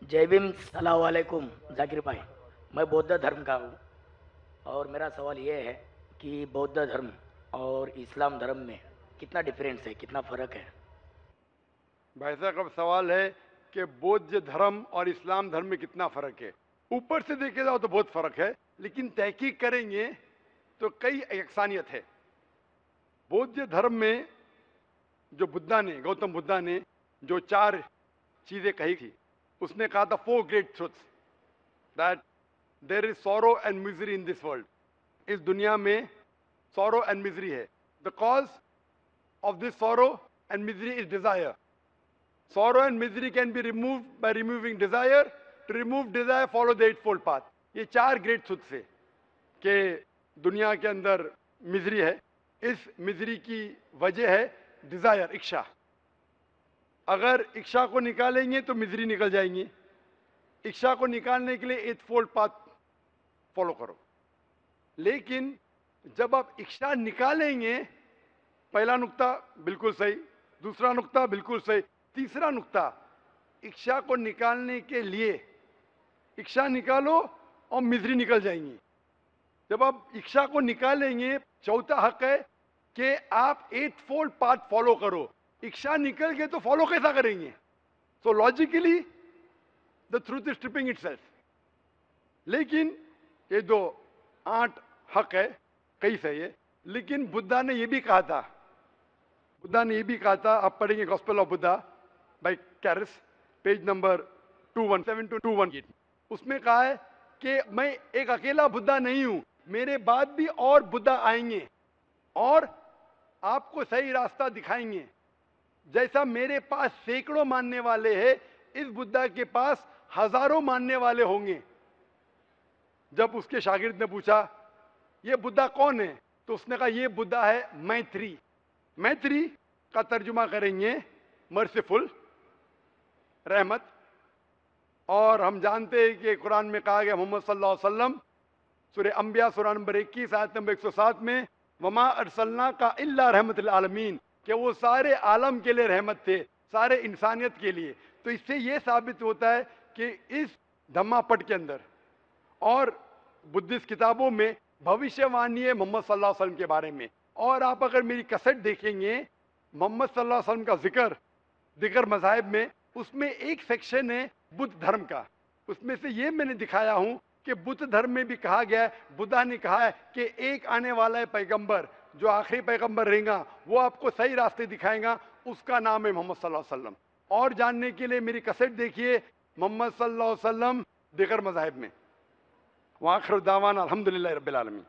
जय भीम, सलाम वालेकुम। जाकिर भाई, मैं बौद्ध धर्म का हूँ और मेरा सवाल ये है कि बौद्ध धर्म और इस्लाम धर्म में कितना डिफरेंस है, कितना फ़र्क है। भाई साहब का सवाल है कि बौद्ध धर्म और इस्लाम धर्म में कितना फर्क है। ऊपर से देखे जाओ तो बहुत फर्क है, लेकिन तहकीक करेंगे तो कई यकसानियत है। बौद्ध धर्म में जो गौतम बुद्धा ने जो चार चीजें कही थी, उसने कहा था 4 great truths that there is sorrow and misery in this world. इस दुनिया में सॉरो एंड मिजरी है। The cause of this sorrow and misery is desire. Sorrow and misery can be removed by removing desire. To remove desire, follow the eightfold path. ये चार great truths है कि दुनिया के अंदर मिजरी है। इस मिजरी की वजह है डिजायर, इच्छा। अगर इच्छा को निकालेंगे तो मिजरी निकल जाएंगी। इच्छा को निकालने के लिए एट फोल्ड पाथ फॉलो करो। लेकिन जब आप इच्छा निकालेंगे, पहला नुक्ता बिल्कुल सही, दूसरा नुक्ता बिल्कुल सही, तीसरा नुक्ता, इच्छा को निकालने के लिए इच्छा निकालो और मिजरी निकल जाएंगी। जब आप इच्छा को निकालेंगे, चौथा हक है कि आप एट फोल्ड पाथ फॉलो करो। इच्छा निकल गए तो फॉलो कैसा करेंगे? So logically the truth is tripping itself. लेकिन ये दो 8 हक है, कई सही है। लेकिन बुद्धा ने ये भी कहा था, आप पढ़ेंगे gospel of Buddha by Carus, page number 217 to 218। उसमें कहा है कि मैं एक अकेला बुद्धा नहीं हूं, मेरे बाद भी और बुद्धा आएंगे और आपको सही रास्ता दिखाएंगे। जैसा मेरे पास सैकड़ों मानने वाले हैं, इस बुद्धा के पास हजारों मानने वाले होंगे। जब उसके शागिर्द ने पूछा ये बुद्धा कौन है, तो उसने कहा ये बुद्धा है मैत्री। मैत्री का तर्जुमा करेंगे मर्सीफुल, रहमत। और हम जानते हैं कि कुरान में कहा गया मोहम्मद सल्लल्लाहु अलैहि वसल्लम, सूरह अंबिया सूरह नंबर 21 आयत नंबर 107 में, वमा अरसलना का इल्ला रहमतुल आलमीन, कि वो सारे आलम के लिए रहमत थे, सारे इंसानियत के लिए। तो इससे ये साबित होता है कि इस धम्मा पट के अंदर और बुद्धिस्ट किताबों में भविष्यवाणी है मोहम्मद सल्लल्लाहु अलैहि वसल्लम के बारे में। और आप अगर मेरी कसट देखेंगे मोहम्मद सल्लल्लाहु अलैहि वसल्लम का जिक्र दिगर मज़ाहिब में, उसमें एक सेक्शन है बुद्ध धर्म का। उसमें से ये मैंने दिखाया हूं कि बुद्ध धर्म में भी कहा गया है, बुद्धा ने कहा है कि एक आने वाला है पैगंबर, जो आखिरी पैगंबर रहेगा, वो आपको सही रास्ते दिखाएगा, उसका नाम है मोहम्मद सल्लल्लाहु अलैहि वसल्लम। और जानने के लिए मेरी कसट देखिए, मोहम्मद सल्लल्लाहु अलैहि वसल्लम दिगर मज़ाहिब में। वाखिर दावाना अल्हम्दुलिल्लाहि रब्बिल आलमीन।